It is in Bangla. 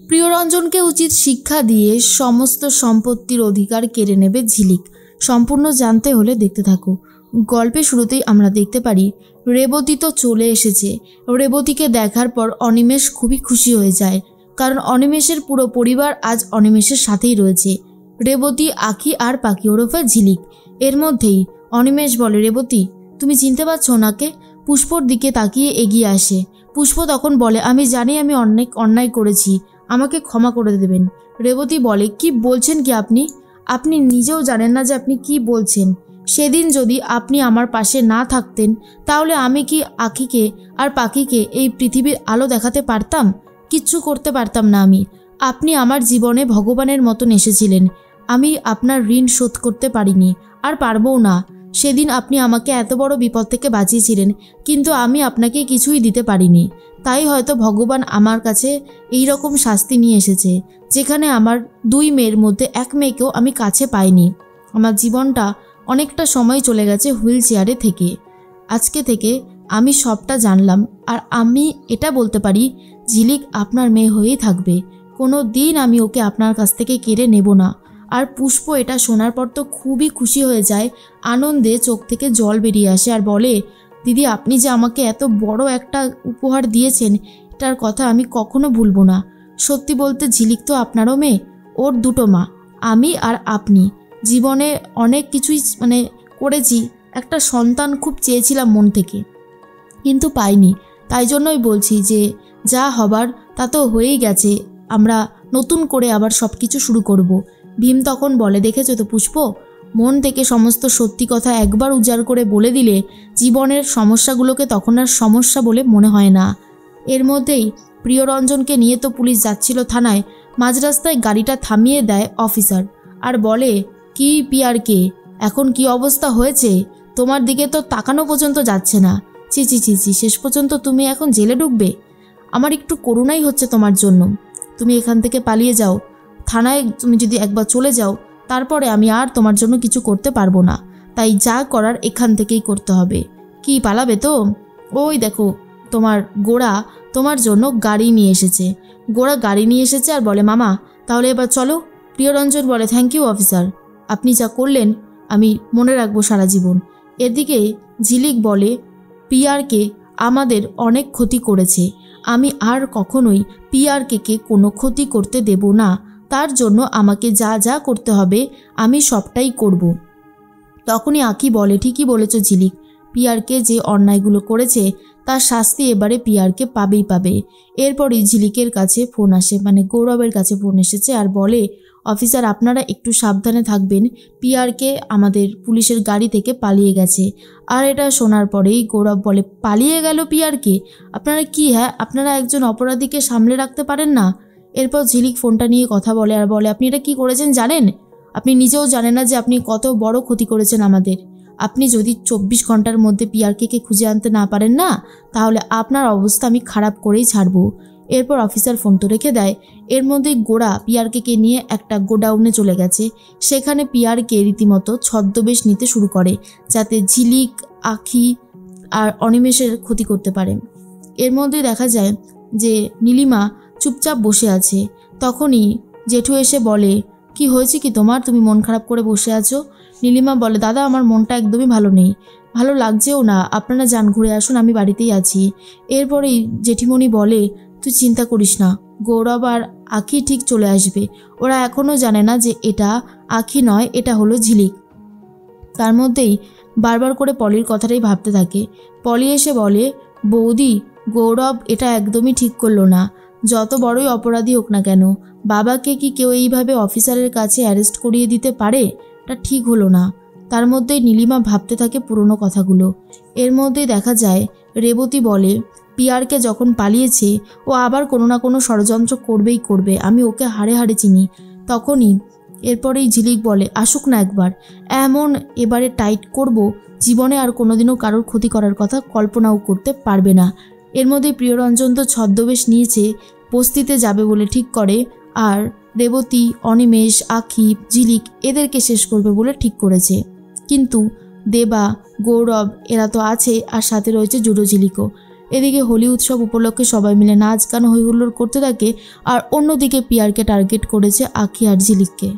প্রিয়রঞ্জনকে উচিত শিক্ষা দিয়ে সমস্ত সম্পত্তির অধিকার কেড়ে নেবে ঝিলিক। সম্পূর্ণ জানতে হলে দেখতে থাকো। গল্পের শুরুতেই আমরা দেখতে পারি রেবতী তো চলে এসেছে। রেবতীকে দেখার পর অনিমেষ খুবই খুশি হয়ে যায়, কারণ অনিমেষের পুরো পরিবার আজ অনিমেষের সাথেই রয়েছে। রেবতী, আঁখি আর পাখি ওরফে ঝিলিক। এর মধ্যেই অনিমেষ বলে, রেবতী তুমি চিনতে পারছো ওনাকে? পুষ্পর দিকে তাকিয়ে এগিয়ে আসে। পুষ্প তখন বলে, আমি জানি আমি অনেক অন্যায় করেছি, আমাকে ক্ষমা করে দেবেন। রেবতী বলে, কি বলছেন কি আপনি? আপনি নিজেও জানেন না যে আপনি কি বলছেন। সেদিন যদি আপনি আমার পাশে না থাকতেন তাহলে আমি কি আঁখিকে আর পাখিকে এই পৃথিবীর আলো দেখাতে পারতাম? কিচ্ছু করতে পারতাম না আমি। আপনি আমার জীবনে ভগবানের মতন এসেছিলেন। আমি আপনার ঋণ শোধ করতে পারিনি, আর পারবও না। সেদিন আপনি আমাকে এত বড় বিপদ থেকে বাঁচিয়েছিলেন, কিন্তু আমি আপনাকে কিছুই দিতে পারিনি। তাই হয়তো ভগবান আমার কাছে এই রকম শাস্তি নিয়ে এসেছে, যেখানে আমার 2 মেয়ের মধ্যে 1 মেয়েকেও আমি কাছে পাইনি। আমার জীবনটা অনেকটা সময় চলে গেছে হুইল চেয়ারে থেকে। আজকে থেকে আমি সবটা জানলাম, আর আমি এটা বলতে পারি ঝিলিক আপনার মেয়ে হয়েই থাকবে। কোনো দিন আমি ওকে আপনার কাছ থেকে কেড়ে নেব না। আর পুষ্প এটা শোনার পর তো খুবই খুশি হয়ে যায়, আনন্দে চোখ থেকে জল বেরিয়ে আসে আর বলে, দিদি আপনি যে আমাকে এত বড় একটা উপহার দিয়েছেন, এটার কথা আমি কখনো ভুলবো না। সত্যি বলতে ঝিলিক তো আপনারও মেয়ে, ওর 2টো মা, আমি আর আপনি। জীবনে অনেক কিছুই করেছি, একটা সন্তান খুব চেয়েছিলাম মন থেকে, কিন্তু পাইনি। তাই জন্যই বলছি যে যা হবার তা তো হয়েই গেছে, আমরা নতুন করে আবার সব কিছু শুরু করব। ভীম তখন বলে, দেখেছো তো পুষ্প, মন থেকে সমস্ত সত্যি কথা একবার উজাড় করে বলে দিলে জীবনের সমস্যাগুলোকে তখন আর সমস্যা বলে মনে হয় না। এর মধ্যেই প্রিয়রঞ্জনকে নিয়ে তো পুলিশ যাচ্ছিল থানায়। মাঝ রাস্তায় গাড়িটা থামিয়ে দেয় অফিসার আর বলে, কি পিয়ারকে, এখন কি অবস্থা হয়েছে? তোমার দিকে তো তাকানো পর্যন্ত যাচ্ছে না। ছি ছি ছি ছি, শেষ পর্যন্ত তুমি এখন জেলে ঢুকবে? আমার একটু করুণাই হচ্ছে তোমার জন্য। তুমি এখান থেকে পালিয়ে যাও। থানায় তুমি যদি একবার চলে যাও, তারপরে আমি আর তোমার জন্য কিছু করতে পারবো না। তাই যা করার এখান থেকেই করতে হবে। কি পালাবে তো? ওই দেখো তোমার গোড়া তোমার জন্য গাড়ি নিয়ে এসেছে। গোড়া গাড়ি নিয়ে এসেছে আর বলে, মামা তাহলে এবার চলো। প্রিয়রঞ্জন বলে, থ্যাংক ইউ অফিসার, আপনি যা করলেন আমি মনে রাখবো সারা জীবন। এদিকে ঝিলিক বলে, পিয়ারকে আমাদের অনেক ক্ষতি করেছে, আমি আর কখনোই পিয়ারকে কোনো ক্ষতি করতে দেব না। তার জন্য আমাকে যা যা করতে হবে আমি সবটাই করব। তখনই আঁখি বলে, ঠিকই বলেছ ঝিলিক, পিয়ারকে যে অন্যায়গুলো করেছে তার শাস্তি এবারে পিয়ারকে পাবেই পাবে। এরপরই ঝিলিকের কাছে ফোন আসে, গৌরবের কাছে ফোন এসেছে আর বলে, অফিসার আপনারা একটু সাবধানে থাকবেন, পিয়ারকে আমাদের পুলিশের গাড়ি থেকে পালিয়ে গেছে। আর এটা শোনার পরেই গৌরব বলে, পালিয়ে গেল পিয়ারকে? আপনারা কি, হ্যাঁ আপনারা একজন অপরাধীকে সামলে রাখতে পারেন না? এরপর ঝিলিক ফোনটা নিয়ে কথা বলে আর বলে, আপনি এটা কি করেছেন জানেন? আপনি নিজেও জানেন না যে আপনি কত বড় ক্ষতি করেছেন আমাদের। আপনি যদি 24 ঘন্টার মধ্যে পিয়ারকে খুঁজে আনতে না পারেন না, তাহলে আপনার অবস্থা আমি খারাপ করেই ছাড়বো। এরপর অফিসার ফোন তো রেখে দেয়। এর মধ্যেই গোড়া পিয়ারকে নিয়ে একটা গোডাউনে চলে গেছে। সেখানে পিয়ারকে রীতিমতো ছদ্মবেশ নিতে শুরু করে, যাতে ঝিলিক, আঁখি আর অনিমেষের ক্ষতি করতে পারে। এর মধ্যেই দেখা যায় যে নীলিমা চুপচাপ বসে আছে। তখনই জেঠু এসে বলে, কি হয়েছে কি তোমার, তুমি মন খারাপ করে বসে আছো? নীলিমা বলে, দাদা আমার মনটা একদমই ভালো নেই, ভালো লাগছেও না, আপনারা যান ঘুরে আসুন, আমি বাড়িতেই আছি। এরপরেই জেঠিমণি বলে, তুই চিন্তা করিস না, গৌরব আর আঁখি ঠিক চলে আসবে। ওরা এখনও জানে না যে এটা আঁখি নয়, এটা হলো ঝিলিক। তার মধ্যেই বারবার করে পলির কথাটাই ভাবতে থাকে। পলি এসে বলে, বৌদি গৌরব এটা একদমই ঠিক করলো না। যত বড়ই অপরাধী হোক না কেন, বাবাকে কি কেউ এইভাবে অফিসারের কাছে অ্যারেস্ট করিয়ে দিতে পারে? এটা ঠিক হলো না। তার মধ্যেই নীলিমা ভাবতে থাকে পুরনো কথাগুলো। এর মধ্যেই দেখা যায় রেবতী বলে, পিয়ারকে যখন পালিয়েছে ও আবার কোনো না কোনো ষড়যন্ত্র করবেই করবে, আমি ওকে হাড়ে হাড়ে চিনি। তখনই এরপরেই ঝিলিক বলে, আসুক না একবার, এমন এবারে টাইট করব জীবনে আর কোনোদিনও কারোর ক্ষতি করার কথা কল্পনাও করতে পারবে না। এর মধ্যে প্রিয়রঞ্জন তো ছদ্মবেশ নিয়েছে, বস্তিতে যাবে বলে ঠিক করে, আর রেবতী, অনিমেষ, আঁখি, ঝিলিক এদেরকে শেষ করবে বলে ঠিক করেছে। কিন্তু দেবা, গৌরব এরা তো আছে, আর সাথে রয়েছে জুডো ঝিলিকও। এদিকে হোলি উৎসব উপলক্ষে সবাই মিলে নাচ গান হই হুল্লোড় করতে থাকে, আর অন্যদিকে পিয়ারকে টার্গেট করেছে আঁখি আর ঝিলিককে।